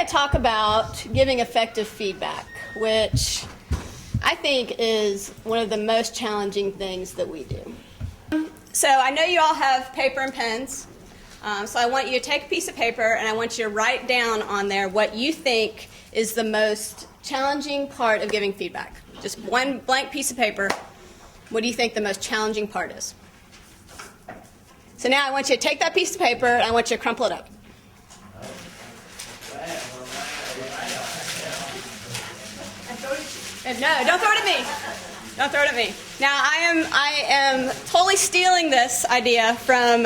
going to talk about giving effective feedback, which I think is one of the most challenging things that we do. So I know you all have paper and pens. So I want you to take a piece of paper and I want you to write down on there what you think is the most challenging part of giving feedback. Just one blank piece of paper. What do you think the most challenging part is? So now I want you to take that piece of paper and I want you to crumple it up. No, don't throw it at me. Don't throw it at me. Now I am totally stealing this idea from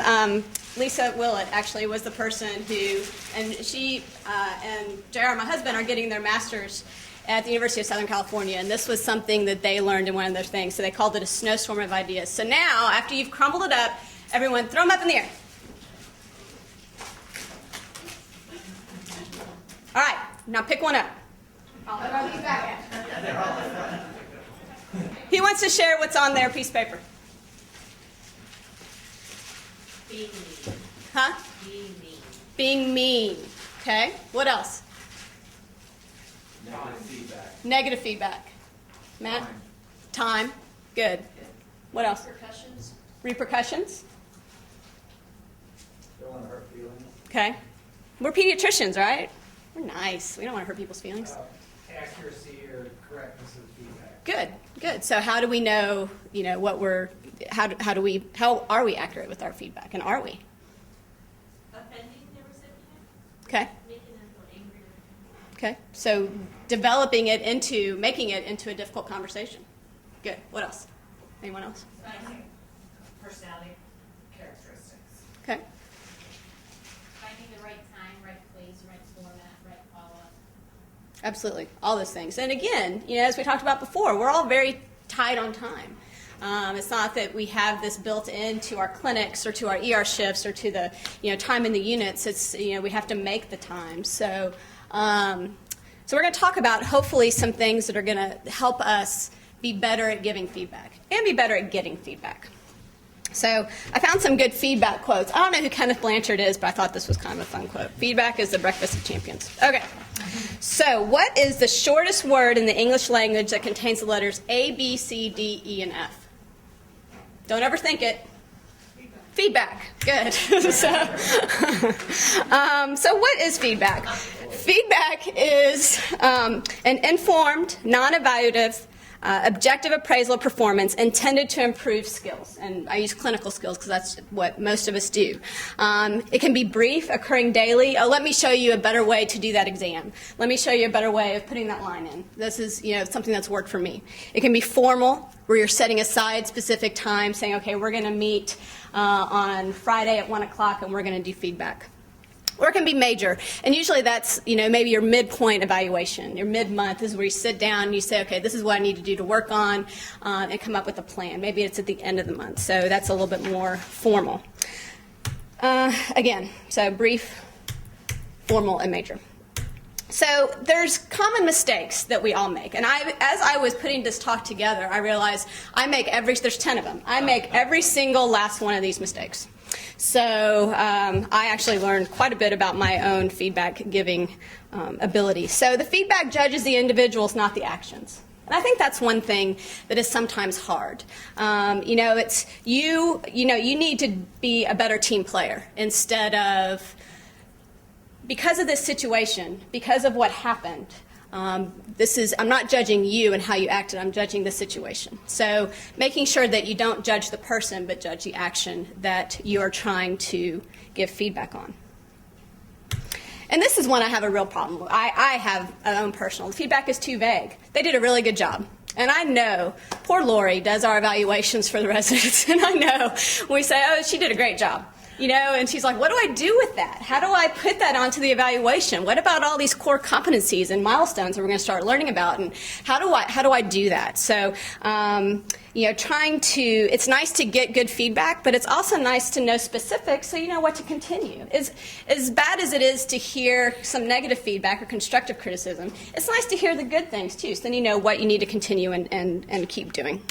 Lisa Willett. Actually, was the person who, and she and JR, my husband, are getting their masters at the University of Southern California, and this was something that they learned in one of their things. So they called it a snowstorm of ideas. So now, after you've crumpled it up, everyone throw them up in the air. All right, now pick one up. I'll throw these back at. He wants to share what's on their piece of paper. Being mean. Huh? Being mean. Being mean. Okay. What else? Negative feedback. Negative feedback. Matt? Time. Good. What else? Repercussions. Repercussions. Don't want to hurt feelings. Okay. We're pediatricians, right? We're nice. We don't want to hurt people's feelings. Accuracy or correctness of feedback. Good. Good. So how do we know, what we're, how are we accurate with our feedback? And are we? Offending the recipient. Okay. Making them feel angry. Okay. So making it into a difficult conversation. Good. What else? Anyone else? Personality characteristics. Okay. Finding the right time, right place, right format, right follow-up. Absolutely. All those things. And again, as we talked about before, we're all very tight on time. It's not that we have this built into our clinics or to our ER shifts or to the time in the units. It's we have to make the time. So so we're going to talk about hopefully some things that are going to help us be better at giving feedback and be better at getting feedback. So I found some good feedback quotes. I don't know who Kenneth Blanchard is, but I thought this was kind of a fun quote. Feedback is the breakfast of champions. Okay. So what is the shortest word in the English language that contains the letters A, B, C, D, E, and F? Don't overthink it. Feedback. Good. So what is feedback? Feedback is an informed, non-evaluative, objective appraisal of performance intended to improve skills. And I use clinical skills because that's what most of us do. It can be brief, occurring daily. Let me show you a better way to do that exam. Let me show you a better way of putting that line in. This is something that's worked for me. It can be formal, where you're setting aside specific time, saying, okay, we're going to meet on Friday at 1 o'clock and we're going to do feedback. Or it can be major, and usually that's maybe your midpoint evaluation. Your mid-month is where you sit down and you say, okay, this is what I need to do to work on, and come up with a plan. Maybe it's at the end of the month, so that's a little bit more formal. Again, so brief, formal, and major. So there's common mistakes that we all make, and as I was putting this talk together, I realized there's 10 of them. I make every single last one of these mistakes. So I actually learned quite a bit about my own feedback giving ability. So the feedback judges the individuals, not the actions. And I think that's one thing that is sometimes hard. It's you need to be a better team player instead of, because of this situation, because of what happened. I'm not judging you and how you acted, I'm judging the situation. So making sure that you don't judge the person, but judge the action that you're trying to give feedback on. And this is one I have a real problem with. I have my own personal. The feedback is too vague. They did a really good job. And I know, poor Lori does our evaluations for the residents, and I know when we say, oh, she did a great job. And she's like, what do I do with that? How do I put that onto the evaluation? What about all these core competencies and milestones that we're going to start learning about? And how do I do that? So, it's nice to get good feedback, but it's also nice to know specifics so you know what to continue. As bad as it is to hear some negative feedback or constructive criticism, it's nice to hear the good things too, so then you know what you need to continue and keep doing.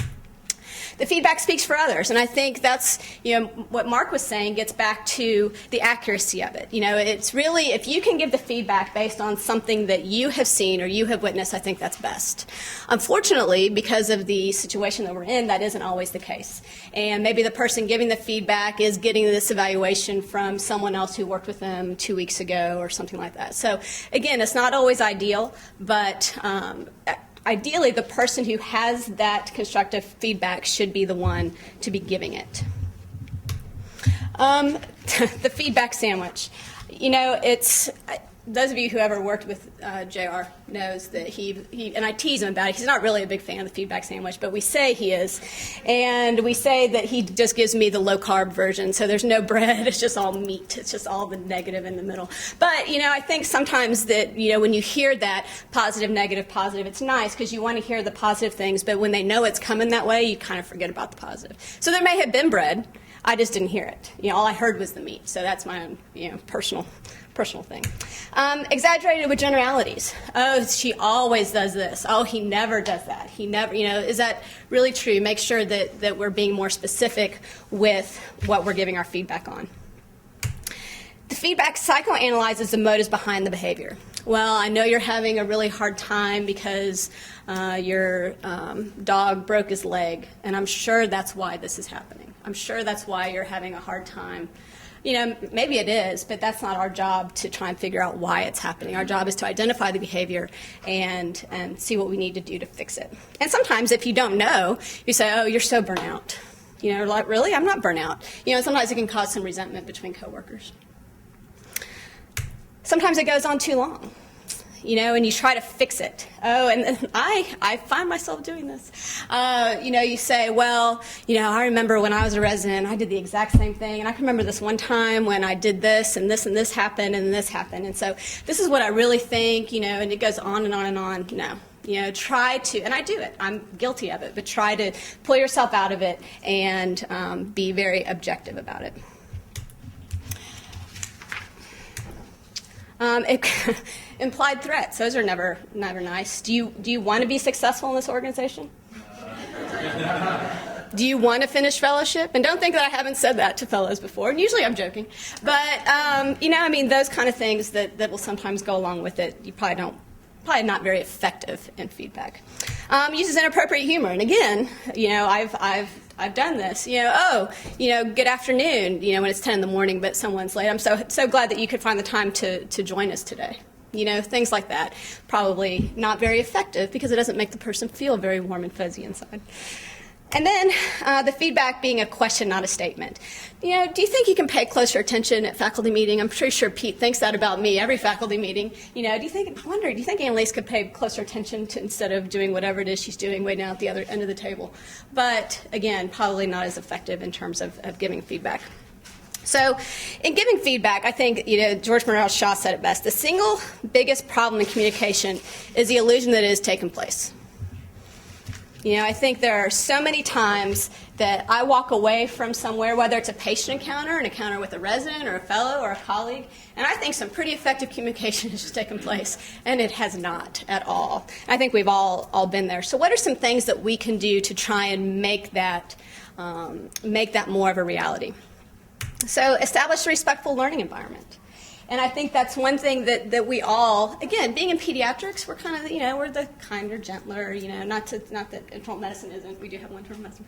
The feedback speaks for others, and I think that's, what Mark was saying gets back to the accuracy of it. It's really, if you can give the feedback based on something that you have seen or you have witnessed, I think that's best. Unfortunately, because of the situation that we're in, that isn't always the case. And maybe the person giving the feedback is getting this evaluation from someone else who worked with them 2 weeks ago or something like that. So again, it's not always ideal, but ideally, the person who has that constructive feedback should be the one to be giving it. The feedback sandwich. It's those of you who ever worked with JR knows that he and I tease him about it. He's not really a big fan of the feedback sandwich, but we say he is. And we say that he just gives me the low-carb version, so there's no bread. It's just all meat. It's just all the negative in the middle. But, I think sometimes that, when you hear that positive, negative, positive, it's nice because you want to hear the positive things, but when they know it's coming that way, you kind of forget about the positive. So there may have been bread. I just didn't hear it. All I heard was the meat. So that's my own, personal thing. Exaggerated with generalities. Oh, she always does this. Oh, he never does that. He never, is that really true? Make sure that we're being more specific with what we're giving our feedback on. The feedback psychoanalyzes the motives behind the behavior. Well, I know you're having a really hard time because your dog broke his leg, and I'm sure that's why this is happening. I'm sure that's why you're having a hard time. Maybe it is, but that's not our job to try and figure out why it's happening. Our job is to identify the behavior and see what we need to do to fix it. And sometimes if you don't know, you say, oh, you're so burnt out. Like, really? I'm not burnt out. Sometimes it can cause some resentment between coworkers. Sometimes it goes on too long. And you try to fix it. Oh, and I find myself doing this. You say, well, I remember when I was a resident, I did the exact same thing, and I can remember this one time when I did this, and this happened, and this happened, and so this is what I really think, and it goes on and on and on. No. Try to, and I do it, I'm guilty of it, but try to pull yourself out of it and be very objective about it. Implied threats, those are never nice. Do you want to be successful in this organization? Do you want to finish fellowship? And don't think that I haven't said that to fellows before. And usually I'm joking. But, those kind of things that will sometimes go along with it, you probably not very effective in feedback. Uses inappropriate humor. And again, I've done this. Good afternoon, when it's 10 in the morning, but someone's late. I'm so glad that you could find the time to join us today. Things like that. Probably not very effective because it doesn't make the person feel very warm and fuzzy inside. And then the feedback being a question, not a statement. Do you think you can pay closer attention at faculty meeting? I'm pretty sure Pete thinks that about me every faculty meeting. Do you think Annalise could pay closer attention to, instead of doing whatever it is she's doing way down at the other end of the table? But again, probably not as effective in terms of giving feedback. So in giving feedback, I think, George Bernard Shaw said it best. The single biggest problem in communication is the illusion that it has taken place. I think there are so many times that I walk away from somewhere, whether it's a patient encounter, an encounter with a resident or a fellow or a colleague, and I think some pretty effective communication has just taken place, and it has not at all. I think we've all been there. So what are some things that we can do to try and make that more of a reality? So establish a respectful learning environment. And I think that's one thing that we all, again, being in pediatrics, we're kind of, we're the kinder, gentler, not that internal medicine isn't, we do have one internal medicine.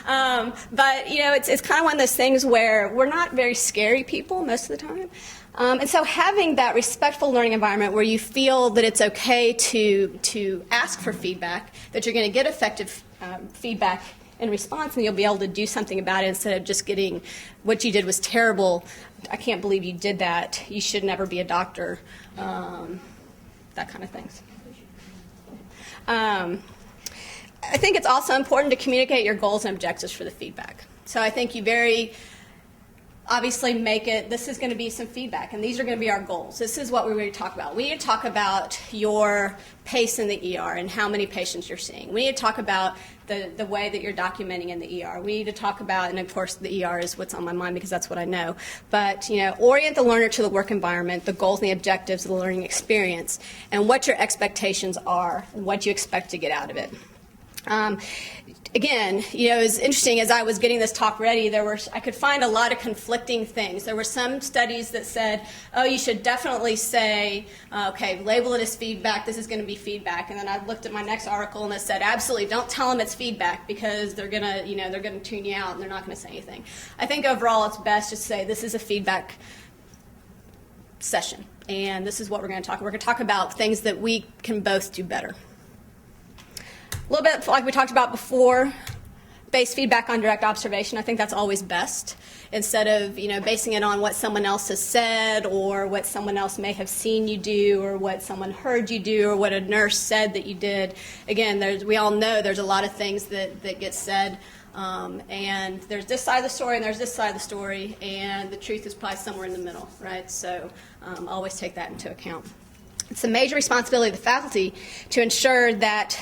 But, it's kind of one of those things where we're not very scary people most of the time. And so having that respectful learning environment where you feel that it's okay to ask for feedback, that you're going to get effective feedback in response, and you'll be able to do something about it instead of just getting, what you did was terrible, I can't believe you did that, you should never be a doctor, that kind of things. I think it's also important to communicate your goals and objectives for the feedback. So I think you very obviously make it, this is going to be some feedback, and these are going to be our goals. This is what we're going to talk about. We need to talk about your pace in the ER and how many patients you're seeing. We need to talk about the way that you're documenting in the ER. We need to talk about, and of course the ER is what's on my mind because that's what I know, but orient the learner to the work environment, the goals and the objectives of the learning experience, and what your expectations are, and what you expect to get out of it. Again, it was interesting as I was getting this talk ready, I could find a lot of conflicting things. There were some studies that said, oh, you should definitely say, okay, label it as feedback, this is going to be feedback. And then I looked at my next article and it said, absolutely, don't tell them it's feedback because they're going to tune you out and they're not going to say anything. I think overall it's best just to say this is a feedback session. And this is what we're going to talk about. We're going to talk about things that we can both do better. A little bit like we talked about before, base feedback on direct observation. I think that's always best instead of basing it on what someone else has said or what someone else may have seen you do or what someone heard you do or what a nurse said that you did. Again, we all know there's a lot of things that get said, and there's this side of the story and there's this side of the story, and the truth is probably somewhere in the middle, right? So always take that into account. It's a major responsibility of the faculty to ensure that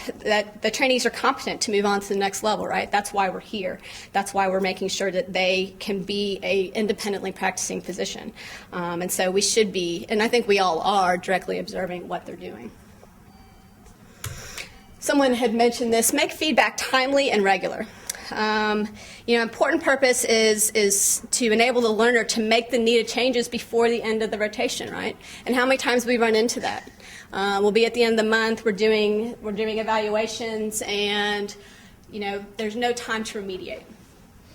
the trainees are competent to move on to the next level, right? That's why we're here. That's why we're making sure that they can be an independently practicing physician. And so we should be, and I think we all are, directly observing what they're doing. Someone had mentioned this, make feedback timely and regular. Important purpose is to enable the learner to make the needed changes before the end of the rotation, right? And how many times we run into that? We'll be at the end of the month, we're doing evaluations, and there's no time to remediate.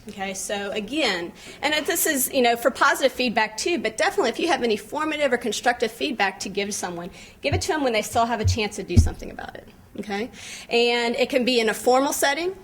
Okay, so again, and this is for positive feedback too, but definitely if you have any formative or constructive feedback to give someone, give it to them when they still have a chance to do something about it. Okay, and it can be in a formal setting.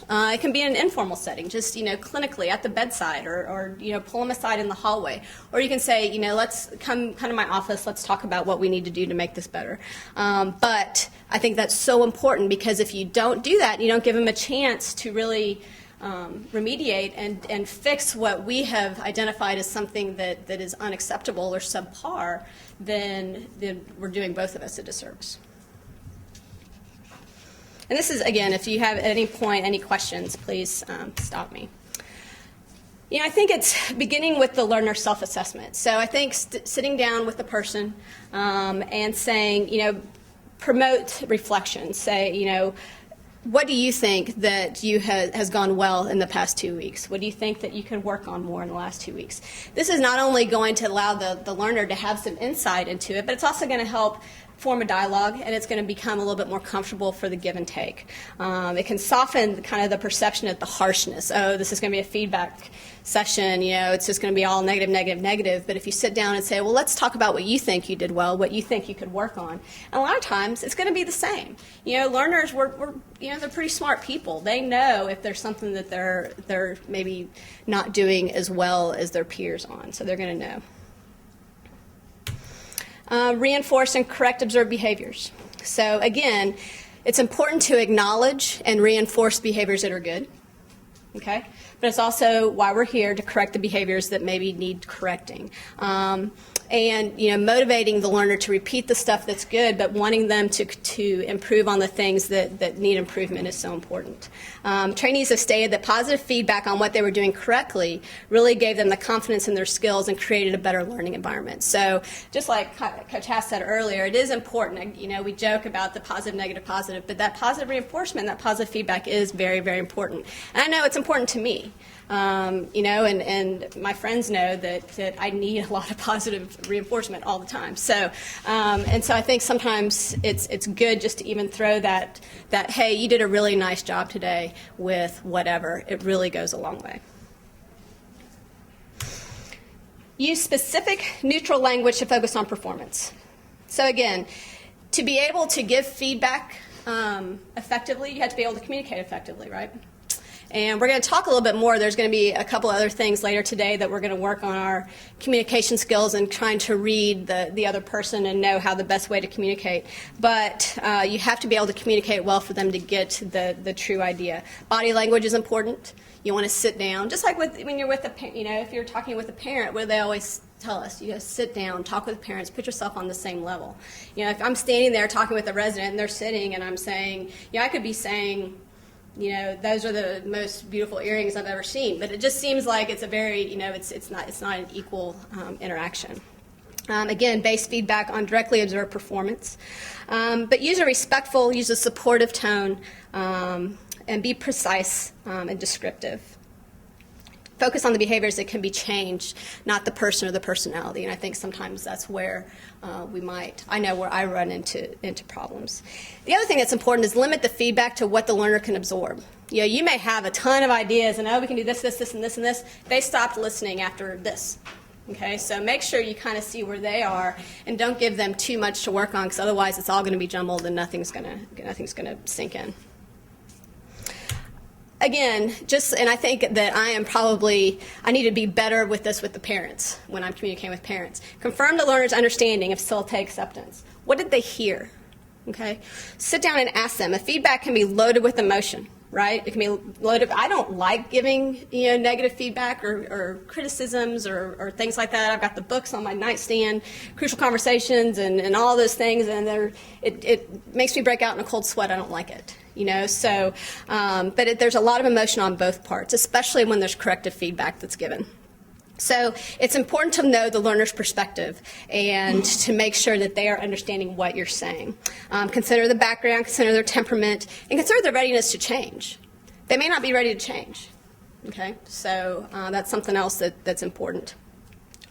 It can be in an informal setting, just clinically at the bedside, or pull them aside in the hallway, or you can say, let's come to my office. Let's talk about what we need to do to make this better. But I think that's so important because if you don't do that, you don't give them a chance to really remediate and fix what we have identified as something that is unacceptable or subpar, then we're doing both of us a disservice. And this is, again, if you have at any point any questions, please stop me. I think it's beginning with the learner self-assessment. So I think sitting down with the person and saying, promote reflection. Say, what do you think that has gone well in the past 2 weeks? What do you think that you could work on more in the last 2 weeks? This is not only going to allow the learner to have some insight into it, but it's also going to help form a dialogue, and it's going to become a little bit more comfortable for the give and take. It can soften kind of the perception of the harshness. Oh, this is going to be a feedback session, it's just going to be all negative, negative, negative. But if you sit down and say, well, let's talk about what you think you did well, what you think you could work on. And a lot of times it's going to be the same. Learners, they're pretty smart people. They know if there's something that they're maybe not doing as well as their peers on, so they're going to know. Reinforce and correct observed behaviors. So again, it's important to acknowledge and reinforce behaviors that are good, okay? But it's also why we're here, to correct the behaviors that maybe need correcting. And motivating the learner to repeat the stuff that's good, but wanting them to improve on the things that need improvement is so important. Trainees have stated that positive feedback on what they were doing correctly really gave them the confidence in their skills and created a better learning environment. So just like Coach Haas said earlier, it is important. We joke about the positive, negative, positive, but that positive reinforcement, that positive feedback is very, very important. And I know it's important to me. And my friends know that I need a lot of positive reinforcement all the time. So, and so I think sometimes it's good just to even throw that hey, you did a really nice job today with whatever. It really goes a long way. Use specific neutral language to focus on performance. So again, to be able to give feedback effectively, you have to be able to communicate effectively, right? And we're going to talk a little bit more. There's going to be a couple other things later today that we're going to work on our communication skills and trying to read the other person and know how the best way to communicate. But you have to be able to communicate well for them to get the true idea. Body language is important. You want to sit down, just like when you're with if you're talking with a parent, what do they always tell us? You guys sit down, talk with parents, put yourself on the same level. If I'm standing there talking with a resident and they're sitting and I'm saying, I could be saying, those are the most beautiful earrings I've ever seen. But it just seems like it's a very, it's not an equal interaction. Again, base feedback on directly observed performance. But use a respectful, use a supportive tone, and be precise and descriptive. Focus on the behaviors that can be changed, not the person or the personality. And I think sometimes that's where I know where I run into problems. The other thing that's important is limit the feedback to what the learner can absorb. You may have a ton of ideas and, we can do this, this, this, and this, and this. They stopped listening after this. Okay, so make sure you kind of see where they are and don't give them too much to work on, because otherwise it's all going to be jumbled and nothing's going to sink in. Again, and I think that I need to be better with this with the parents when I'm communicating with parents. Confirm the learner's understanding of facilitate acceptance. What did they hear? Okay, sit down and ask them. A feedback can be loaded with emotion, right? It can be loaded. I don't like giving negative feedback or criticisms or things like that. I've got the books on my nightstand, Crucial Conversations, and all those things, and it makes me break out in a cold sweat. I don't like it. But there's a lot of emotion on both parts, especially when there's corrective feedback that's given. So it's important to know the learner's perspective and to make sure that they are understanding what you're saying. Consider the background, consider their temperament, and consider their readiness to change. They may not be ready to change. Okay, so that's something else that's important.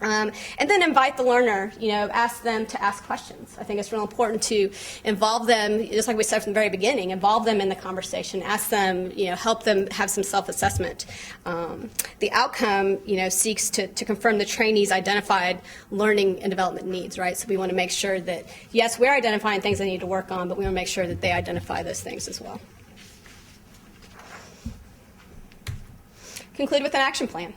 And then invite the learner, ask them to ask questions. I think it's real important to involve them, just like we said from the very beginning, involve them in the conversation, ask them, help them have some self-assessment. The outcome, seeks to confirm the trainee's identified learning and development needs, right? So we want to make sure that, yes, we're identifying things they need to work on, but we want to make sure that they identify those things as well. Conclude with an action plan.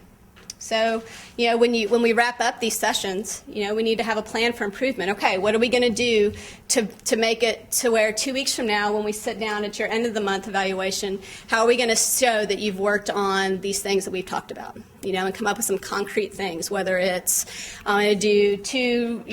So, when we wrap up these sessions, we need to have a plan for improvement. Okay, what are we going to do to make it to where 2 weeks from now, when we sit down at your end of the month evaluation, how are we going to show that you've worked on these things that we've talked about? And come up with some concrete things, whether it's I'm going to do 2,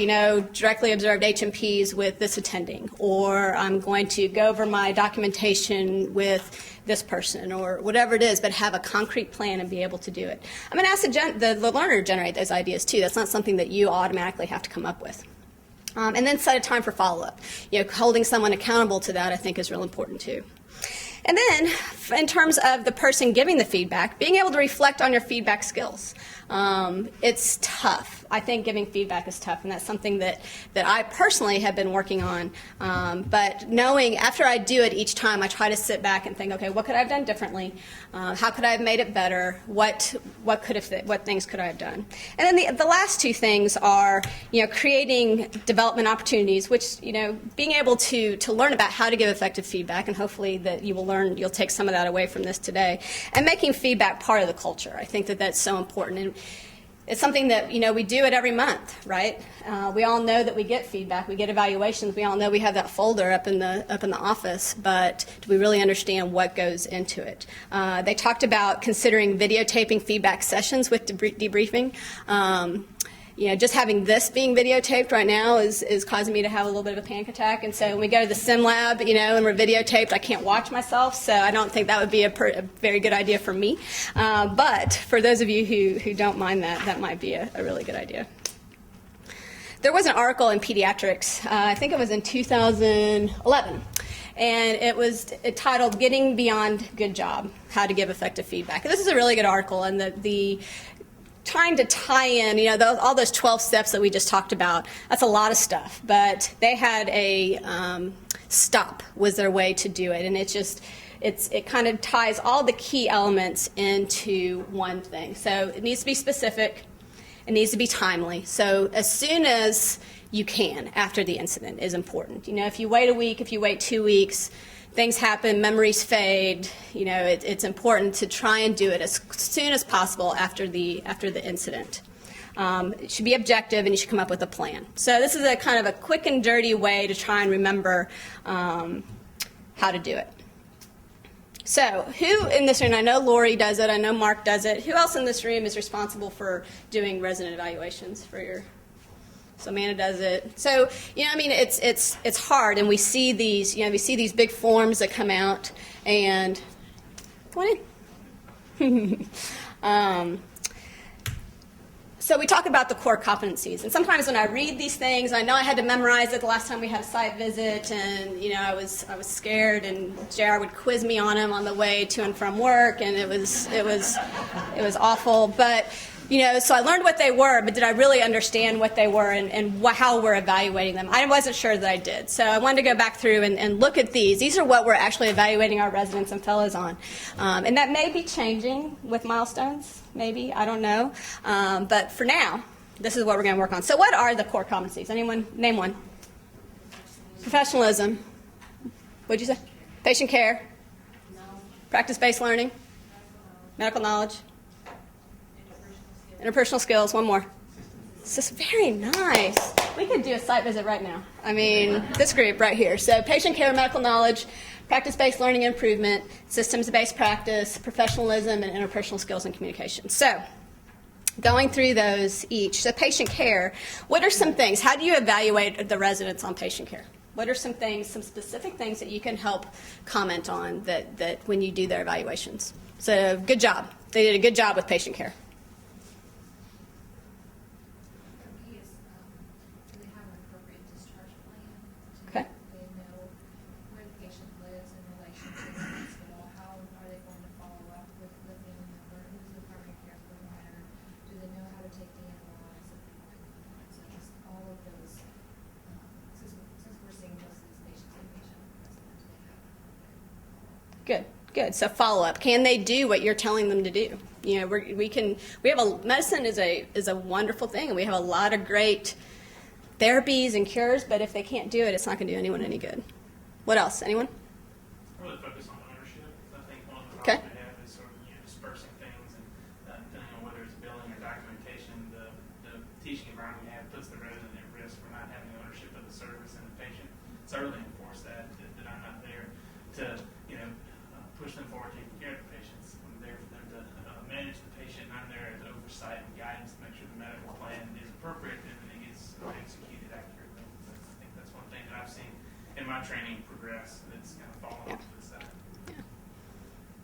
directly observed HMPs with this attending, or I'm going to go over my documentation with this person, or whatever it is, but have a concrete plan and be able to do it. I'm going to ask the learner to generate those ideas too. That's not something that you automatically have to come up with. And then set a time for follow-up. Holding someone accountable to that, I think, is real important too. And then, in terms of the person giving the feedback, being able to reflect on your feedback skills. It's tough. I think giving feedback is tough, and that's something that I personally have been working on. But knowing, after I do it each time, I try to sit back and think, okay, what could I have done differently? How could I have made it better? What things could I have done? And then the last two things are, creating development opportunities, which, being able to learn about how to give effective feedback, and hopefully that you'll take some of that away from this today, and making feedback part of the culture. I think that that's so important. And it's something that, we do it every month, right? We all know that we get feedback, we get evaluations, we all know we have that folder up in the office, but do we really understand what goes into it? They talked about considering videotaping feedback sessions with debriefing. Just having this being videotaped right now is causing me to have a little bit of a panic attack. And so when we go to the sim lab, and we're videotaped, I can't watch myself. So I don't think that would be a very good idea for me. But for those of you who don't mind that might be a really good idea. There was an article in Pediatrics, I think it was in 2011. And it was titled "Getting Beyond Good Job: How to Give Effective Feedback." And this is a really good article, and the trying to tie in, all those 12 steps that we just talked about, that's a lot of stuff. But they had a stop was their way to do it. And it kind of ties all the key elements into one thing. So it needs to be specific. It needs to be timely. So as soon as you can after the incident is important. If you wait a week, if you wait 2 weeks, things happen, memories fade. It's important to try and do it as soon as possible after the incident. It should be objective, and you should come up with a plan. So this is a kind of a quick and dirty way to try and remember how to do it. So who in this room, I know Lori does it, I know Mark does it, who else in this room is responsible for doing resident evaluations for your... So Amanda does it. So, it's hard, and we see these, these big forms that come out, and go on in. So So we talk about the core competencies, and sometimes when I read these things, I know I had to memorize it the last time we had a site visit, and I was scared, and JR would quiz me on them on the way to and from work, and it was awful. But so I learned what they were, but did I really understand what they were and how we're evaluating them? I wasn't sure that I did. So I wanted to go back through and look at these. These are what we're actually evaluating our residents and fellows on. And that may be changing with milestones, maybe. I don't know. But for now, this is what we're going to work on. So what are the core competencies? Anyone name one? Professionalism. What'd you say? Patient care. Practice-based learning. Medical knowledge. Interpersonal skills, one more. It's just very nice. We could do a site visit right now. I mean, this group right here. So patient care, medical knowledge, practice-based learning and improvement, systems-based practice, professionalism, and interpersonal skills and communication. So going through those each. So patient care, what are some things? How do you evaluate the residents on patient care? What are some things, some specific things that you can help comment on that when you do their evaluations? So good job. They did a good job with patient care. Okay. They know where the patient lives in relation to the hospital. How are they going to follow up with the family member? Who's the primary care provider? Do they know how to take the analyze if they want to? So just all of those, since we're seeing most of these patients inpatient residents, they have Good, good. So follow up. Can they do what you're telling them to do? Medicine is a wonderful thing, and we have a lot of great therapies and cures, but if they can't do it, it's not going to do anyone any good. What else? Anyone? Really focus on ownership. I think one of the Okay. problems we have is sort of dispersing things, and depending on whether it's billing or documentation, the teaching environment we have puts the resident at risk for not having ownership of the service and the patient. So I really enforce that I'm not there to push them forward taking care of the patients. I'm there for them to manage the patient, and I'm there as oversight and guidance to make sure the medical plan is appropriate and it gets executed accurately. So I think that's one thing that I've seen in my training progress that's kind of fallen off to the side.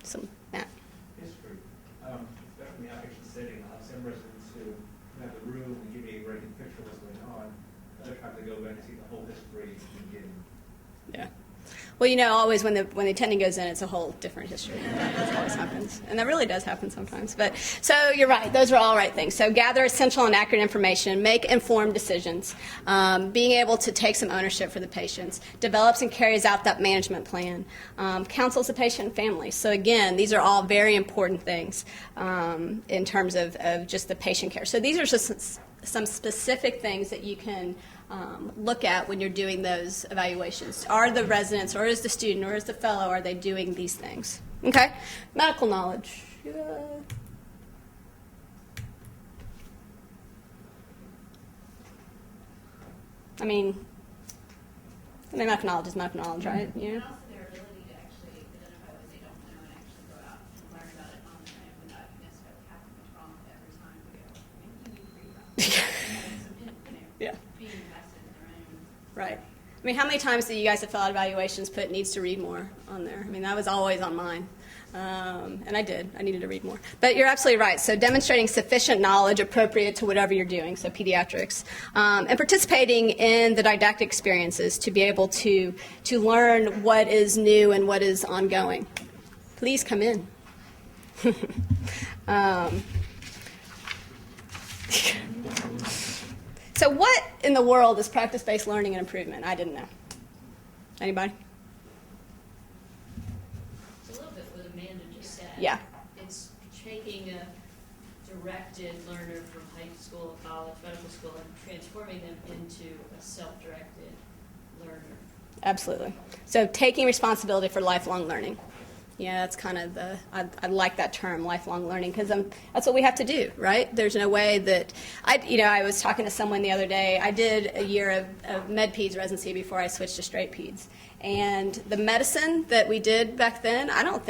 Some Matt. History, especially in the outpatient setting, I'll have some residents who have the room and give me a very good picture of what's going on. Other times I go back and see the whole history and get Yeah. Well, always when the attending goes in, it's a whole different history. That always happens, and that really does happen sometimes. But so you're right; those are all right things. So gather essential and accurate information, make informed decisions, being able to take some ownership for the patients, develops and carries out that management plan, counsels the patient and family. So again, these are all very important things in terms of just the patient care. So these are just some specific things that you can look at when you're doing those evaluations. Are the residents, or is the student, or is the fellow, are they doing these things? Okay? Medical knowledge. Medical knowledge is medical knowledge, right? And also their ability to actually identify what they don't know and actually go out and learn about it on their own without necessarily having the trauma every time we go. You need Yeah. being invested in their own. Right. How many times do you guys have filled out evaluations put needs to read more on there? That was always on mine. And I did. I needed to read more. But you're absolutely right. So demonstrating sufficient knowledge appropriate to whatever you're doing, so pediatrics, and participating in the didactic experiences to be able to learn what is new and what is ongoing. Please come in. So what in the world is practice-based learning and improvement? I didn't know. Anybody? It's a little bit what Amanda just said. Yeah. It's taking a directed learner from high school, college, medical school, and transforming them into a self-directed learner. Absolutely. So taking responsibility for lifelong learning. Yeah, that's kind of I like that term, lifelong learning, because that's what we have to do, right? There's no way that, I was talking to someone the other day. I did a year of med peds residency before I switched to straight peds. And the medicine that we did back then, I don't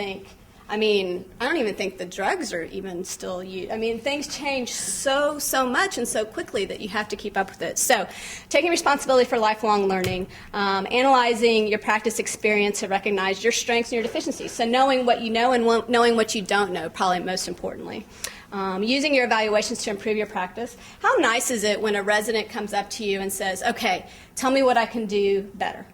even think the drugs are even still used. Things change so much and so quickly that you have to keep up with it. So taking responsibility for lifelong learning, analyzing your practice experience to recognize your strengths and your deficiencies. So knowing what you know and knowing what you don't know, probably most importantly. using your evaluations to improve your practice. How nice is it when a resident comes up to you and says, okay, tell me what I can do better?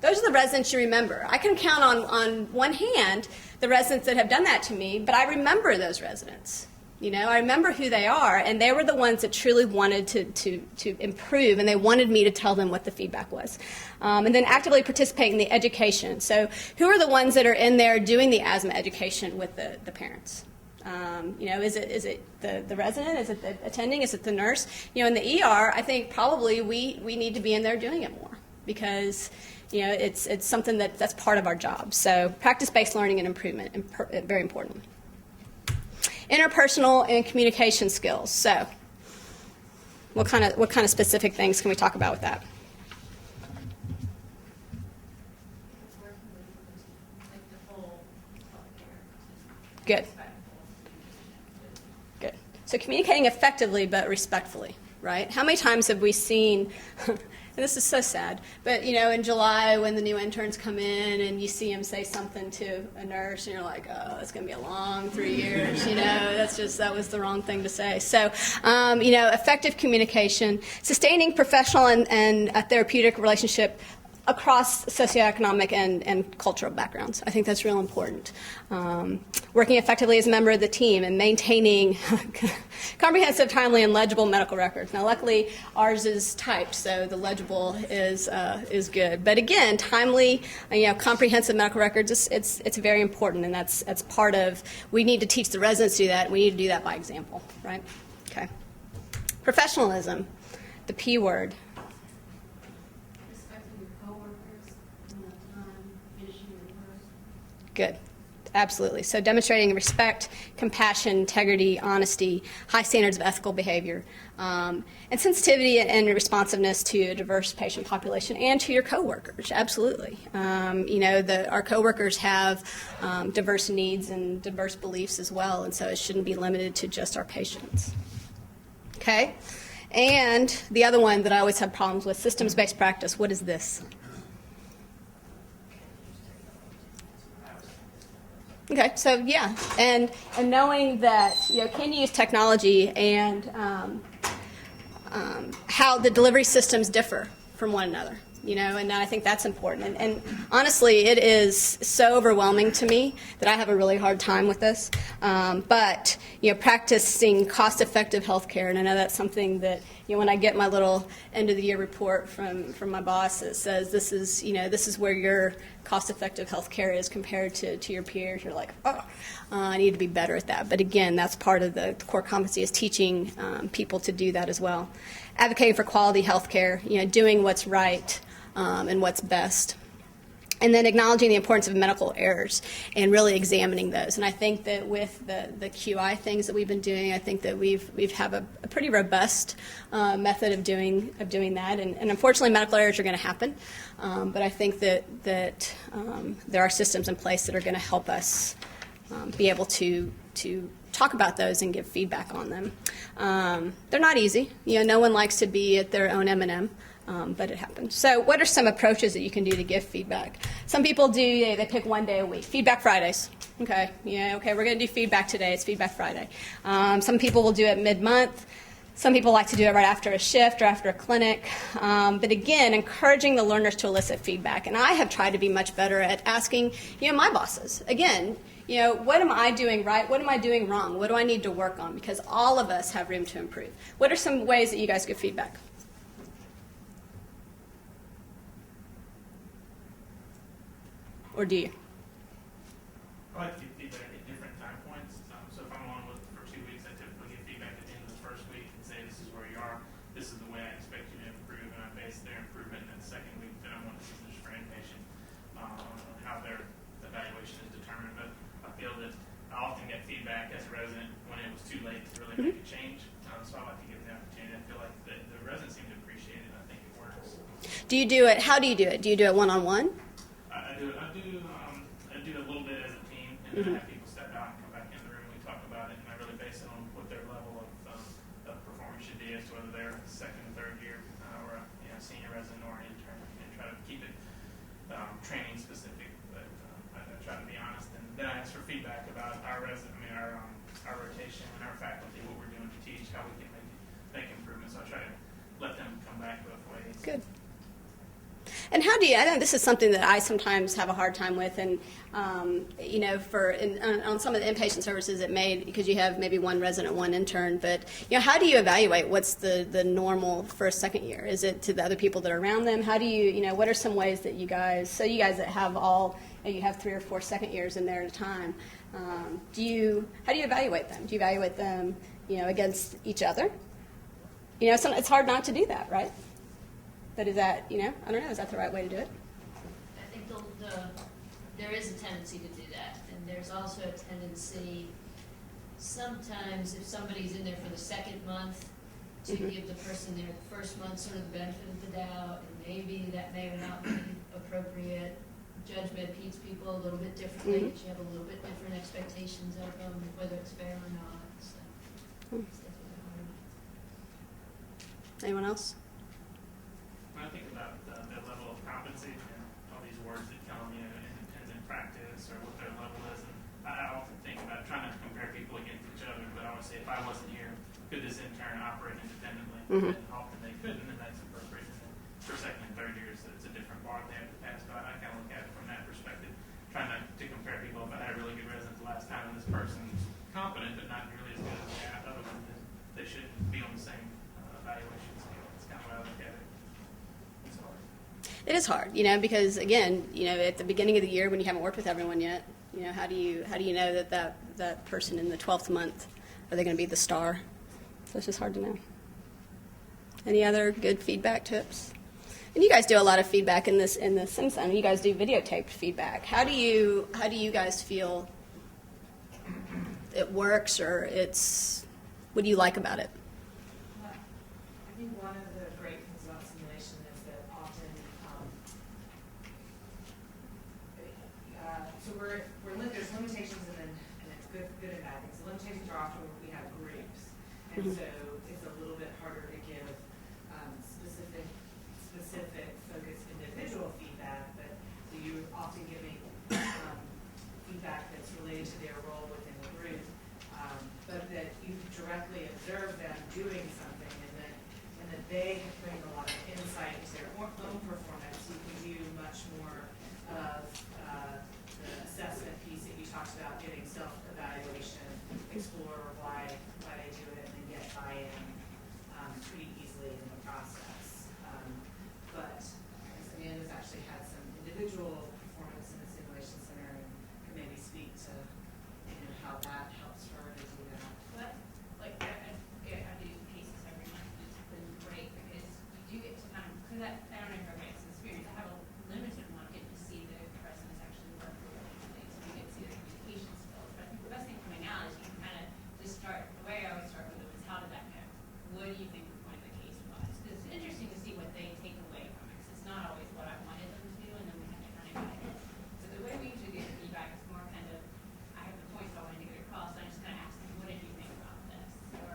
Those are the residents you remember. I can count on one hand the residents that have done that to me, but I remember those residents. You know, I remember who they are, and they were the ones that truly wanted to improve, and they wanted me to tell them what the feedback was. And then actively participate in the education. So who are the ones that are in there doing the asthma education with the parents? You know, is it the resident? Is it the attending? Is it the nurse? You know, in the ER, I think probably we need to be in there doing it more because, you know, it's something that's part of our job. So practice-based learning and improvement, very important. Interpersonal and communication skills. So what kind of specific things can we talk about with that? Working with like the whole healthcare. Good. Good. So communicating effectively but respectfully, right? How many times have we seen, and this is so sad, but you know, in July when the new interns come in and you see them say something to a nurse and you're like, oh, it's going to be a long 3 years, you know, that was the wrong thing to say. So, you know, effective communication, sustaining professional and a therapeutic relationship across socioeconomic and cultural backgrounds. I think that's real important. Working effectively as a member of the team and maintaining comprehensive, timely, and legible medical records. Now, luckily, ours is typed, so the legible is good. But again, timely, you know, comprehensive medical records, it's very important, and that's part of, we need to teach the residents to do that, and we need to do that by example, right? Okay. Professionalism, the P word. Respecting your coworkers, time, finishing your work. Good. Absolutely. So demonstrating respect, compassion, integrity, honesty, high standards of ethical behavior, and sensitivity and responsiveness to a diverse patient population and to your coworkers. Absolutely. You know, our coworkers have diverse needs and diverse beliefs as well, and so it shouldn't be limited to just our patients. Okay? And the other one that I always have problems with, systems-based practice. What is this? Okay, so yeah, and knowing that, you know, can you use technology and how the delivery systems differ from one another, you know, and I think that's important. And honestly, it is so overwhelming to me that I have a really hard time with this. But, you know, practicing cost-effective healthcare, and I know that's something that, you know, when I get my little end-of-the-year report from my boss that says this is where your cost-effective healthcare is compared to your peers, you're like, oh, I need to be better at that. But again, that's part of the core competency is teaching people to do that as well. Advocating for quality healthcare, you know, doing what's right and what's best. And then acknowledging the importance of medical errors and really examining those. And I think that with the QI things that we've been doing, I think that we've have a pretty robust method of doing that. And unfortunately, medical errors are going to happen. But I think that there are systems in place that are going to help us be able to talk about those and give feedback on them. They're not easy. You know, no one likes to be at their own M&M. But it happens. So what are some approaches that you can do to give feedback? Some people they pick one day a week. Feedback Fridays. Okay, yeah, okay, we're going to do feedback today. It's Feedback Friday. Some people will do it mid-month. Some people like to do it right after a shift or after a clinic. But again, encouraging the learners to elicit feedback. And I have tried to be much better at asking, you know, my bosses. Again, you know, what am I doing right? What am I doing wrong? What do I need to work on? Because all of us have room to improve. What are some ways that you guys give feedback? Or do you? I like to give feedback at different time points. So if I'm on with for 2 weeks, I typically give feedback at the end of the first week and say, this is where you are, this is the way I expect you to improve, and I base their improvement in the second week that I want to use for inpatient on how their evaluation is determined. But I feel that I often get feedback as a resident when it was too late to really make a change. So I like to give them the opportunity. I feel like the residents seem to appreciate it, and I think it works. Do you do it? How do you do it? Do you do it one-on-one? I do a little bit as a team, and then I have people step out and come back in the room. We talk about it, and I really base it on what their level of performance should be as to whether they're second and third year or a senior resident or an intern, and try to keep it training specific. But I try to be honest, and then I ask for feedback about our our rotation and our faculty, what we're doing to teach, how we can make improvements. So I try to let them come back both ways. Good. And how do you, I know this is something that I sometimes have a hard time with, and, you know, on some of the inpatient services it may, because you have maybe one resident, one intern, but, you know, how do you evaluate what's the normal first, second year? Is it to the other people that are around them? How do you know, what are some ways that you guys that have you have 3 or 4 second years in there at a time, how do you evaluate them? Do you evaluate them, you know, against each other? You know, it's hard not to do that, right? But is that, you know, I don't know, is that the right way to do it? I think there is a tendency to do that, and there's also a tendency sometimes if somebody's in there for the second month to give the person there the first month sort of the benefit of the doubt, and maybe that may or not be appropriate. Judgment feeds people a little bit differently, but you have a little bit different expectations of them, whether it's fair or not. So it's definitely hard. Anyone else? When I think about the level of competency and all these words that come, you know, independent practice or what their level is, and I often think about trying not to compare people against each other, but I always say if I wasn't here, could this intern operate independently? And often they couldn't, and that's appropriate. And then for second and third years, it's a different bar they have to pass. But I kind of look at it from that perspective, trying not to compare people. If I had a really good resident the last time and this person's competent but not nearly as good as the other one, then they shouldn't be on the same evaluation scale. It's kind of how I look at it. It's hard. It is hard, you know, because again, you know, at the beginning of the year when you haven't worked with everyone yet, you know, how do you know that person in the 12th month, are they going to be the star? So it's just hard to know. Any other good feedback tips? And you guys do a lot of feedback in the Simpson. You guys do videotaped feedback. How do you guys feel it works, or what do you like about it? I think one of the great things about simulation is that often, there's limitations and it's good and bad things. The limitations are often when we have groups, and so it's a little bit harder to give specific focused individual feedback, but so you're often giving feedback that's related to their role within the group, but that you directly observe them doing something, and that they bring a lot of insight into their own performance. You can do much more of the assessment piece that you talked about, getting self-evaluation, explore why they do it, and then get buy-in pretty easily in the process. But Amanda's actually had some individual performance in the simulation center, and can maybe speak to how that helps her to do that. But, like, I do cases every month, and it's been great because you do get to kind of, because I don't know if everybody has this experience, I have a limited one, getting to see the residents actually work really, so you get to see their communication skills. But I think the best thing coming out is you can kind of just start, the way I always start with them is how did that go? What do you think the point of the case was? Because it's interesting to see what they take away from it, because it's not always what I wanted them to do, and then we have to kind of guide it. So the way we usually get feedback is more kind of, I have the points I wanted to get across, and I just kind of ask them, what did you think about this? Or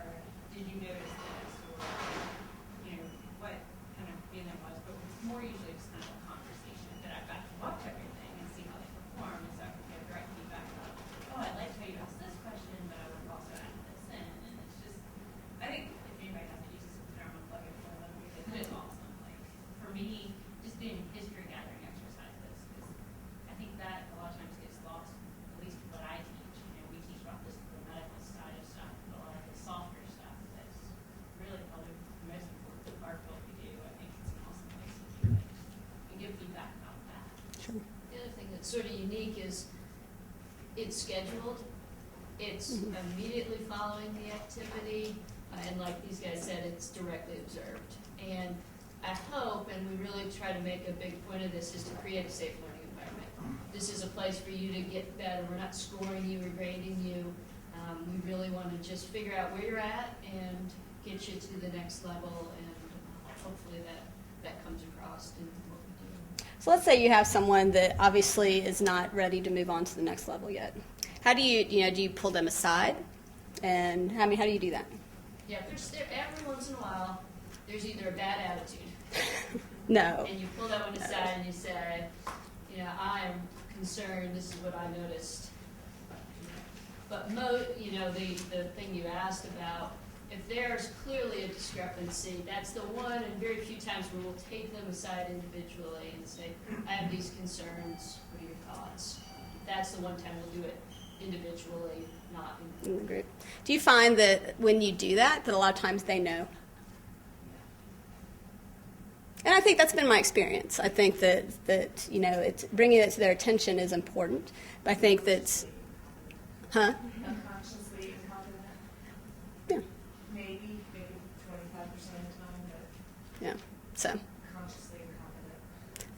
did you notice this? Or, you know, what kind of feeling was? But it's more usually just kind of a conversation that I've got to watch everything and see how they perform, and so I can get direct feedback about, oh, I liked how you asked this question, but I would also add this in. And it's just, I think if anybody hasn't used this term, I'm plugging for them because it is awesome. Like, for me, just doing history gathering exercises, because I think that a lot of times gets lost, at least what I teach. You know, we teach about the medical side of stuff, but a lot of the softer stuff that's really probably the most important part of what we do. I think it's an awesome place to do it and give feedback about that. Sure. The other thing that's sort of unique is it's scheduled. It's immediately following the activity, and like these guys said, it's directly observed. And I hope, and we really try to make a big point of this, is to create a safe learning environment. This is a place for you to get better. We're not scoring you or grading you. We really want to just figure out where you're at and get you to the next level, and hopefully that comes across in what we do. So let's say you have someone that obviously is not ready to move on to the next level yet. How do you pull them aside? And how do you do that? Yeah, every once in a while, there's either a bad attitude, No. and you pull that one aside and you say, I am concerned, this is what I noticed. But the thing you asked about, if there's clearly a discrepancy, that's the one, and very few times where we'll take them aside individually and say, I have these concerns, what are your thoughts? That's the one time we'll do it individually, not in In the group. Do you find that when you do that a lot of times they know? And I think that's been my experience. I think that it's bringing it to their attention is important. But I think that's, Unconsciously incompetent, Yeah, maybe 25% of the time, but yeah. So consciously incompetent.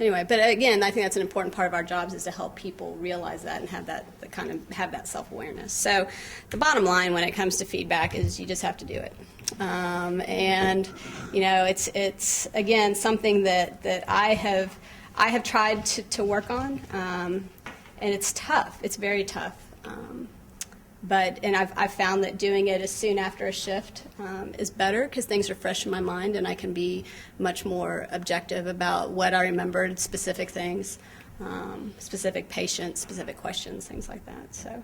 anyway, but again, I think that's an important part of our jobs is to help people realize that and have that have that self-awareness. So the bottom line when it comes to feedback is you just have to do it. And it's again something that I have tried to work on, and it's tough. It's very tough. But I've found that doing it as soon after a shift is better because things are fresh in my mind and I can be much more objective about what I remembered, specific things, specific patients, specific questions, things like that. So,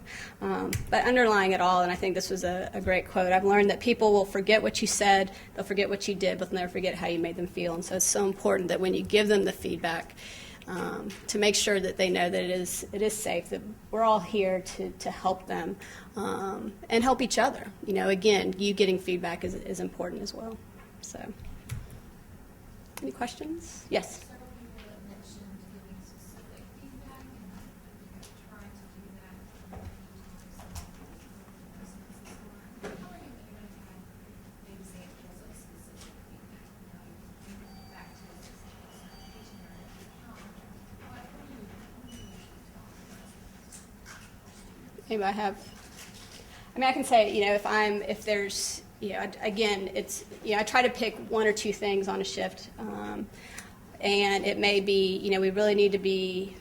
but underlying it all, and I think this was a great quote, I've learned that people will forget what you said, they'll forget what you did, but they'll never forget how you made them feel. And so it's so important that when you give them the feedback, to make sure that they know that it is safe, that we're all here to help them and help each other. Again, you getting feedback is important as well. So, any questions? Yes. Several people have mentioned giving specific feedback and trying to do that. How are you going to have examples of specific feedback? Back to the patient or account. What do you Anybody have? I can say, if there's, again, it's, I try to pick one or two things on a shift, and it may be, we really need to be,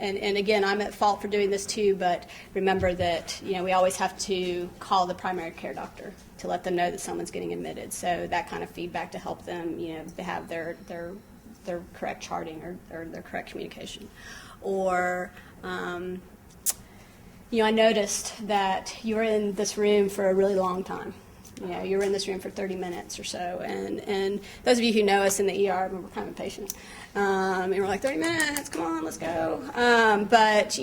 and again, I'm at fault for doing this too, but remember that, we always have to call the primary care doctor to let them know that someone's getting admitted. So that kind of feedback to help them, to have their correct charting or their correct communication. Or, I noticed that you were in this room for a really long time. You were in this room for 30 minutes or so. And those of you who know us in the ER, we're kind of impatient. And we're like, 30 minutes, come on, let's go. But,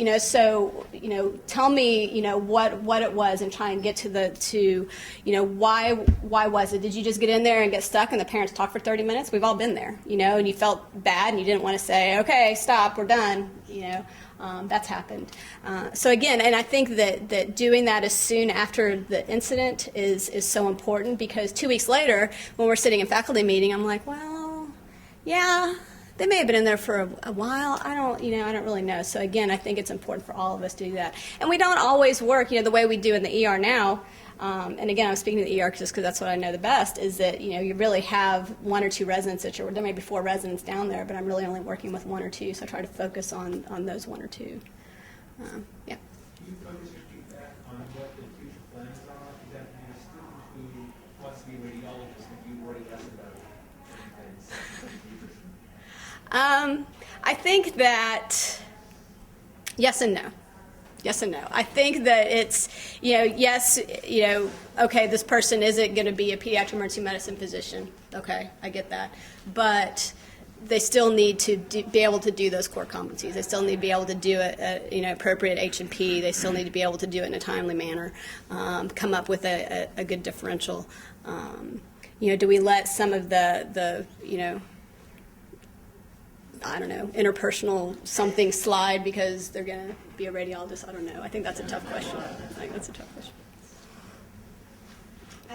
tell me, what it was and try and get to why was it? Did you just get in there and get stuck and the parents talk for 30 minutes? We've all been there, and you felt bad and you didn't want to say, okay, stop, we're done, That's happened. So again, and I think that doing that as soon after the incident is so important because 2 weeks later, when we're sitting in faculty meeting, I'm like, well, yeah, they may have been in there for a while. I don't really know. So again, I think it's important for all of us to do that. And we don't always work, the way we do in the ER now. And again, I'm speaking to the ER just because that's what I know the best, is that, you really have one or two residents there may be 4 residents down there, but I'm really only working with 1 or 2, so I try to focus on those 1 or 2. Yeah. Do you focus your feedback on what the future plans are? Is that a student who wants to be a radiologist and you worry less about it? I think that yes and no. Yes and no. I think that it's, yes, okay, this person isn't going to be a pediatric emergency medicine physician. Okay, I get that. But they still need to be able to do those core competencies. They still need to be able to do it, appropriate H&P. They still need to be able to do it in a timely manner, come up with a good differential. Do we let some of the I don't know, interpersonal something slide because they're going to be a radiologist? I don't know. I think that's a tough question. I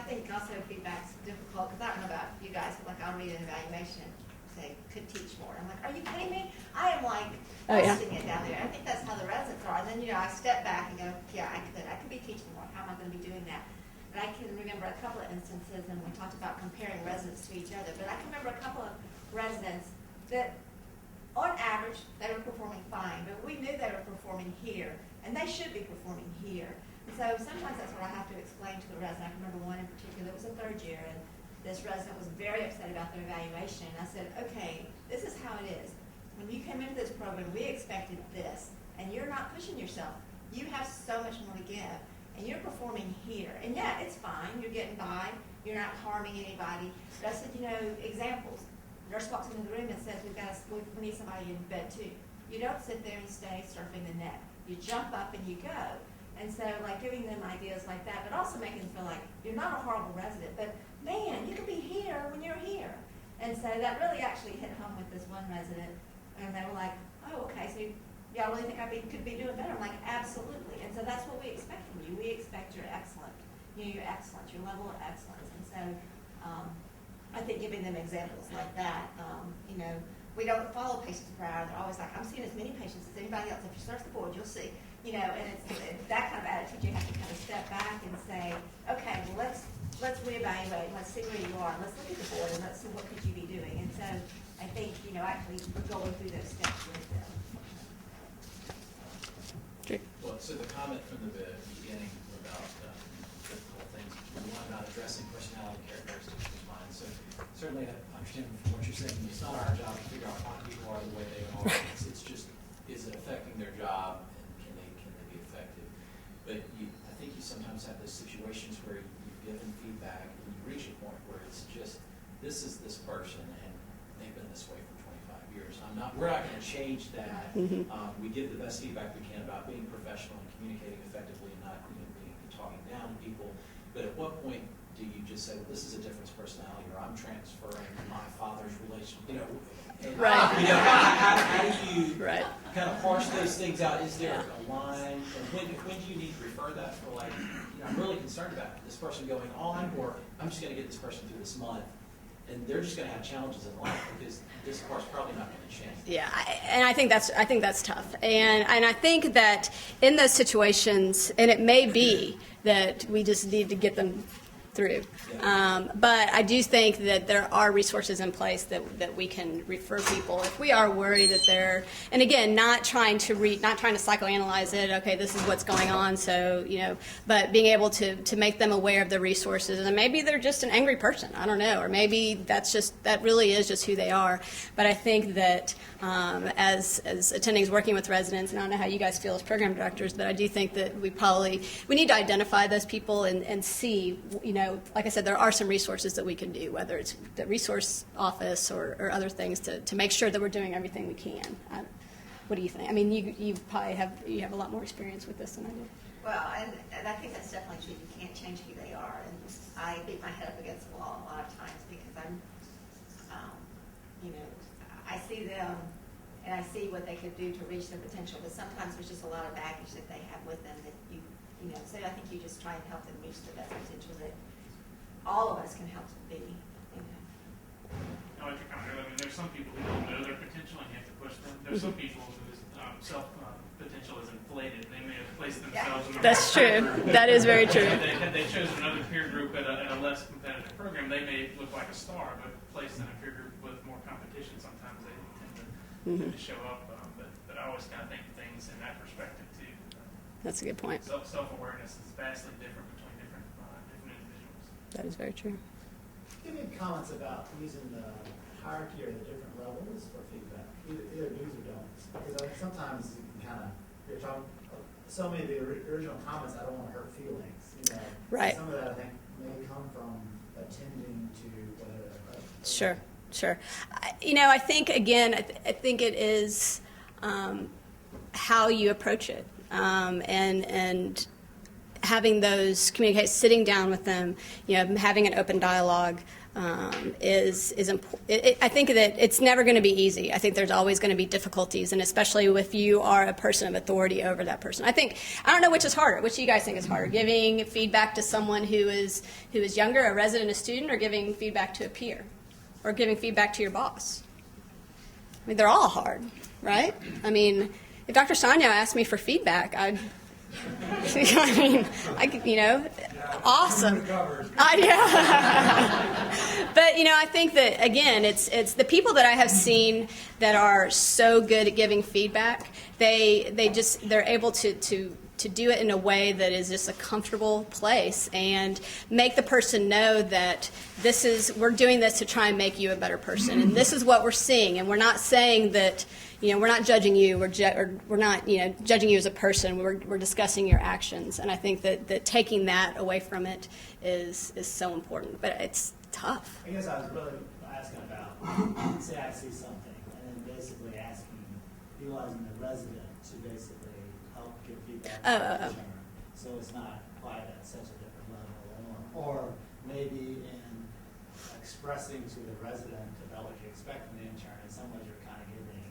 think also feedback's difficult because I don't know about you guys, but I'll read an evaluation, say, could teach more. I'm like, are you kidding me? I am busting it down there. I think that's how the residents are. And then, I step back and go, yeah, I could be teaching more. How am I going to be doing that? But I can remember a couple of instances, and we talked about comparing residents to each other, but I can remember a couple of residents that, on average, they were performing fine, but we knew they were performing here, and they should be performing here. And so sometimes that's what I have to explain to the resident. I can remember one in particular that was a 3rd year, and this resident was very upset about their evaluation. And I said, okay, this is how it is. When you came into this program, we expected this, and you're not pushing yourself. You have so much more to give. and you're performing here, and yeah, it's fine, you're getting by, you're not harming anybody, but I said, you know, examples. Nurse walks into the room and says, we need somebody in bed too. You don't sit there and stay surfing the net. You jump up and you go. And so, like, giving them ideas like that, but also making them feel like you're not a horrible resident, but man, you can be here when you're here. And so that really actually hit home with this one resident, and they were like, oh, okay, so y'all really think could be doing better? I'm like, absolutely. And so that's what we expect from you. We expect your excellent, your excellence, your level of excellence. And so I think giving them examples like that, we don't follow patients per hour. They're always like, I'm seeing as many patients as anybody else. If you search the board, you'll see. And it's that kind of attitude. You have to kind of step back and say, okay, well, let's reevaluate. Let's see where you are. Let's look at the board and let's see what could you be doing. And so I think, actually we're going through those steps with them. Well, so the comment from the beginning about difficult things, one about addressing personality characteristics was mine. So certainly I understand from what you're saying. It's not our job to figure out why people are the way they are. It's just, is it affecting their job, and can they be effective? But I think you sometimes have those situations where you've given feedback and you reach a point where it's just, this is this person and they've been this way for 25 years. We're not going to change that. We give the best feedback we can about being professional and communicating effectively and not talking down to people. But at what point do you just say, well, this is a different personality, or I'm transferring my father's relation? Right. How do you Right. kind of parse those things out? Is there a line? And when do you need to refer that for, like, I'm really concerned about this person going, I'm just going to get this person through this month, and they're just going to have challenges in life because this part's probably not going to change. Yeah, and I think that's tough, and I think that in those situations, and it may be that we just need to get them through. But I do think that there are resources in place that we can refer people if we are worried that they're, and again, not trying to psychoanalyze it. Okay, this is what's going on. So but being able to make them aware of the resources, and maybe they're just an angry person. I don't know, or maybe that really is just who they are. But I think that as attendings working with residents, and I don't know how you guys feel as program directors, but I do think that we need to identify those people and see, like I said, there are some resources that we can do, whether it's the resource office or other things to make sure that we're doing everything we can. What do you think? I mean, you probably have a lot more experience with this than I do. Well, and I think that's definitely true. You can't change who they are. And I beat my head up against the wall a lot of times because I see them and I see what they could do to reach their potential. But sometimes there's just a lot of baggage that they have with them that so I think you just try and help them reach their best potential that all of us can help them be. I like your comment earlier. There's some people who don't know their potential and you have to push them. There's some people whose self-potential is inflated. They may have placed themselves in a That's true. That is very true. Had they chosen another peer group at a less competitive program, they may look like a star, but placed in a peer group with more competition, sometimes they tend to show up. But I always kind of think of things in that perspective too. That's a good point. Self-awareness is vastly different between different individuals. That is very true. Give me comments about using the hierarchy or the different levels for feedback, either do's or don'ts. Because I think sometimes you can you're talking, so many of the original comments, I don't want to hurt feelings. Right. Some of that I think may come from attending to whatever. Sure. I think, again, I think it is how you approach it. And having those sitting down with them, having an open dialogue is important. I think that it's never going to be easy. I think there's always going to be difficulties, and especially if you are a person of authority over that person. I don't know which is harder. Which do you guys think is harder? Giving feedback to someone who is younger, a resident, a student, or giving feedback to a peer, or giving feedback to your boss? I mean, they're all hard, right? I mean, if Dr. Sonia asked me for feedback, awesome. But I think that again, it's the people that I have seen that are so good at giving feedback. They're able to do it in a way that is just a comfortable place and make the person know that we're doing this to try and make you a better person, and this is what we're seeing, and we're not saying that we're not judging you. We're not, judging you as a person. We're discussing your actions. And I think that taking that away from it is so important. But it's tough. I guess I was really asking about, say I see something, and then basically utilizing the resident to basically help give feedback. To the intern. So it's not quite at such a different level. Or maybe in expressing to the resident about what you expect from the intern, in some ways you're kind of giving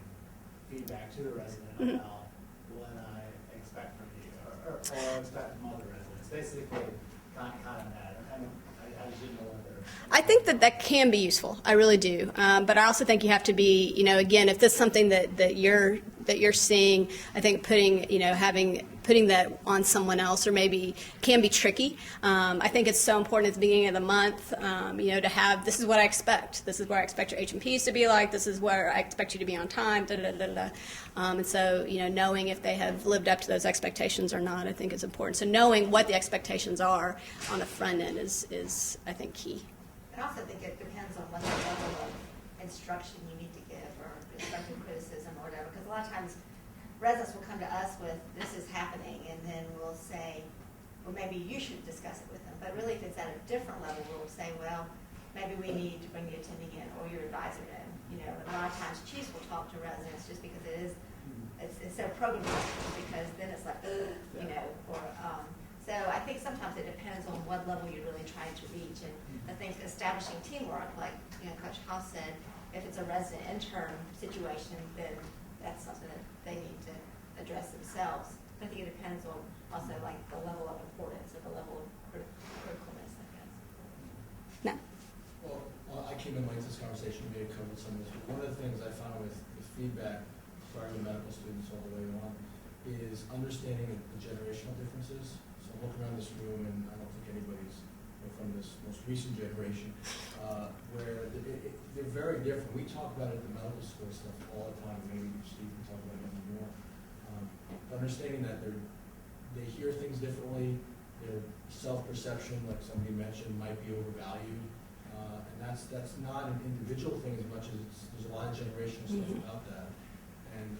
feedback to the resident about what I expect from you, or expect from other residents. Basically, kind of that. I just didn't know whether. I think that can be useful. I really do. But I also think you have to be, again, if this is something that you're seeing, I think putting that on someone else or maybe can be tricky. I think it's so important at the beginning of the month, to have, this is what I expect. This is where I expect your H&Ps to be like. This is where I expect you to be on time. And so, knowing if they have lived up to those expectations or not, I think is important. So knowing what the expectations are on the front end is I think, key. I also think it depends on what level of instruction you need to give or constructive criticism or whatever, because a lot of times residents will come to us with, this is happening, and then we'll say, well, maybe you should discuss it with them. But really, if it's at a different level, we'll say, well, maybe we need to bring the attending in or your advisor in. And a lot of times chiefs will talk to residents just because it's so program because then it's like, so I think sometimes it depends on what level you're really trying to reach. And I think establishing teamwork, like Coach Haas said, if it's a resident intern situation, then that's something that they need to address themselves. I think it depends on also like the level of importance or the level of criticalness, I guess. No. Well, I came in late to this conversation, we may have covered some of this, but one of the things I found with feedback, starting with medical students all the way on, is understanding the generational differences. So I'm looking around this room, and I don't think anybody's from this most recent generation, where they're very different. We talk about it at the medical school stuff all the time. Maybe Steve can talk about it more. Understanding that they hear things differently, their self-perception, like somebody mentioned, might be overvalued, and that's not an individual thing as much as there's a lot of generational stuff about that. And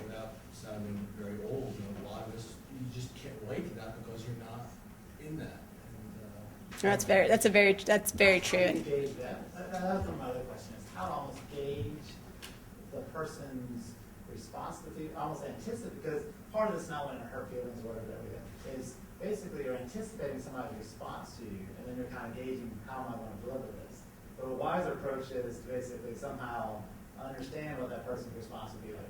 without sounding very old, a lot of us, you just can't relate to that because you're not in that. That's very true. And gauge that. That's one of my other questions. How to almost gauge the person's response to the almost anticipate, because part of this not wanting to hurt feelings or whatever is basically you're anticipating somebody's response to you, and then you're kind of gauging how am I going to deliver this. But a wiser approach is to basically somehow understand what that person's response would be like.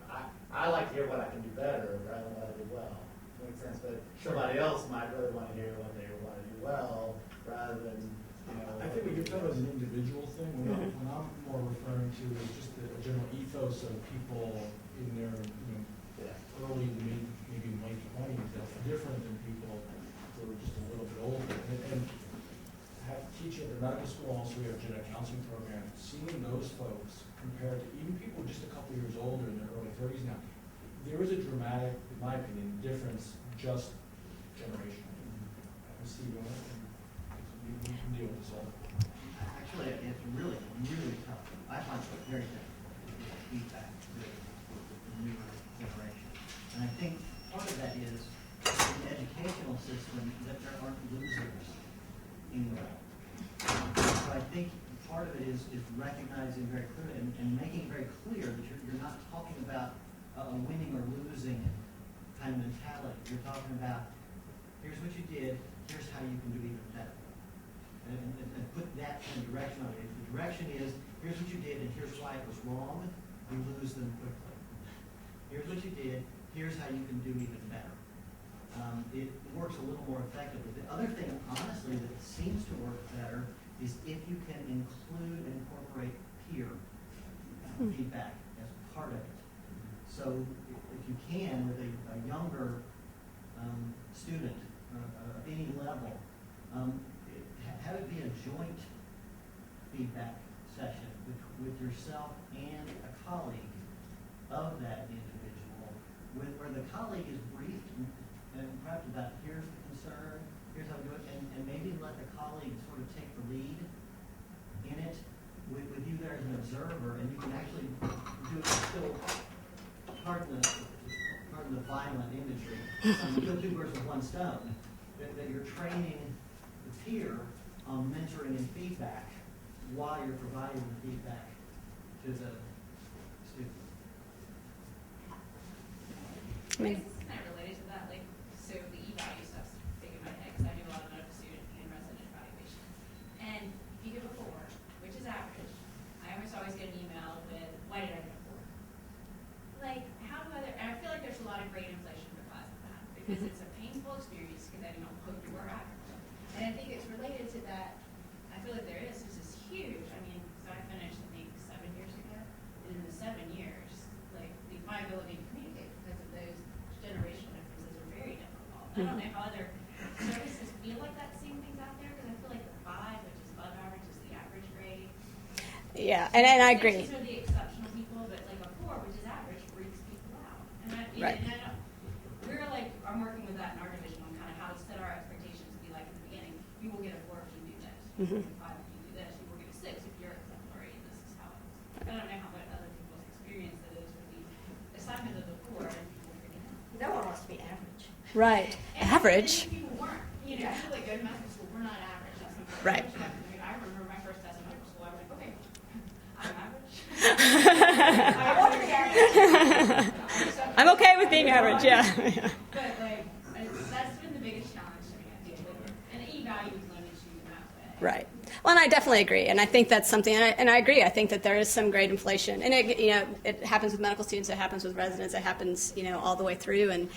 I like to hear what I can do better rather than what I do well. Makes sense, but somebody else might really want to hear what they want to do well rather than, I think we can tell as an individual thing. What I'm more referring to is just the general ethos of people in their early to maybe late 20s that are different than people who are just a little bit older. And teaching at the medical school, also we have a genetic counseling program, seeing those folks compared to even people just a couple years older in their early 30s now, there is a dramatic, in my opinion, difference just generational. Steve, you can deal with this all. Actually, it's really, really tough. I find it very difficult to get feedback with the newer generation. And I think part of that is in the educational system that there aren't losers anywhere. So I think part of it is recognizing very clearly and making very clear that you're not talking about a winning or losing kind of mentality. You're talking about, here's what you did, here's how you can do even better. And put that kind of direction on it. If the direction is, here's what you did and here's why it was wrong, you lose them quickly. Here's what you did, here's how you can do even better. It works a little more effectively. The other thing, honestly, that seems to work better is if you can include and incorporate peer feedback as part of it. So if you can, with a younger student of any level, have it be a joint feedback session with yourself and a colleague of that individual, where the colleague is briefed and perhaps about here's the concern, here's how we do it, and maybe let the colleague sort of take the lead in it with you there as an observer, and you can actually do it still, pardon the violent imagery, kill two birds with one stone, that you're training the peer on mentoring and feedback while you're providing the feedback to the student. I mean, It's kind of related to that, like, so the e-value stuff's big in my head, because I do a lot of medical student and resident evaluation. And if you give a 4, which is average, I always get an email with, why did I get a 4? Like, how do other, and I feel like there's a lot of grade inflation because of that, because it's a painful experience, because I don't hope you were average. And I think it's related to that, I feel like there is huge. I mean, so I finished, I think, 7 years ago, and in the 7 years, like, my ability to communicate because of those generational differences are very difficult. I don't know how other services feel like that, seeing things out there, because I feel like the 5, which is above average, is the average grade. yeah, and I agree. These are the exceptional people, but like a 4, which is average, freaks people out. And I, Right. And I don't, we're like, I'm working with that in our division on kind of how to set our expectations to be like in the beginning. You will get a 4 if you do this. You will get a 5 if you do this. You will get a 6 if you're exemplary, and this is how it is. I don't know how much other people's experience it is with the assignment of the 4 and people freaking out. No one wants to be average. Right. And Average. people weren't. You know, I feel like go to medical school, we're not average. That's something Right. I remember my first test in medical school, I was like, okay, I'm average. I want to be average. I'm okay with being average, yeah. But like, that's been the biggest challenge to me, I think, and the e-value limits you in that way. Right. Well, and I definitely agree, and I think that's something, and I agree. I think that there is some grade inflation, and it, it happens with medical students, it happens with residents, it happens, all the way through, and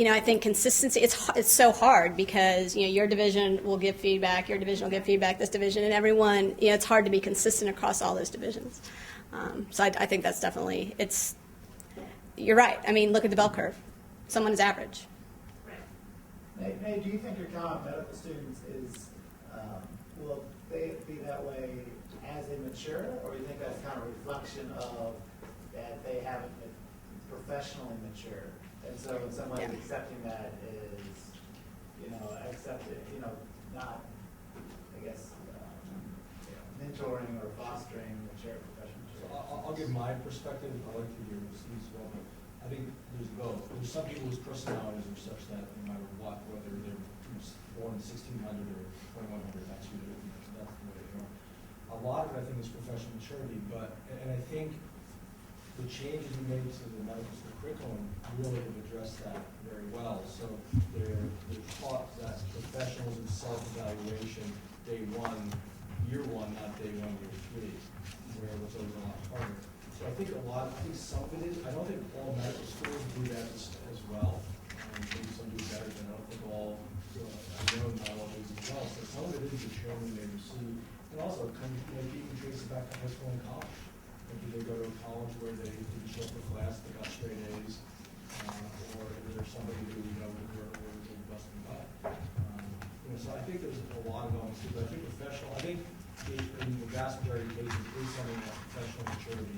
I think consistency. It's so hard because your division will give feedback, your division will give feedback, this division, and everyone. It's hard to be consistent across all those divisions. So I think that's definitely You're right. I mean, look at the bell curve. Someone is average. May, do you think your job, medical students, is will they be that way as they mature, or do you think that's kind of a reflection of that they haven't been professionally matured, and so in some ways accepting that is, not, I guess, mentoring or fostering mature professional. So I'll give my perspective. I like to hear Steve's as well, but I think there's both. There's some people whose personalities are such that no matter what, whether they're born in 1600 or 2100, that's the way they are. A lot of it, I think, is professional maturity, and I think the changes we made to the medical school curriculum really have addressed that very well. So they're taught that professionals and self-evaluation day 1, year 1, not day 1, year 3, where it was always a lot harder. So I think some of it is. I don't think all medical schools do that as well. Maybe some do better, but I don't think all. I know not all do as well. So some of it is the training they receive, and also maybe you can trace it back to high school and college. Maybe they go to a college where they didn't show up for class, they got straight A's, or there's somebody who was busting butt. So I think there's a lot of elements, but I think professional. I think in the vast majority of cases, is something that professional maturity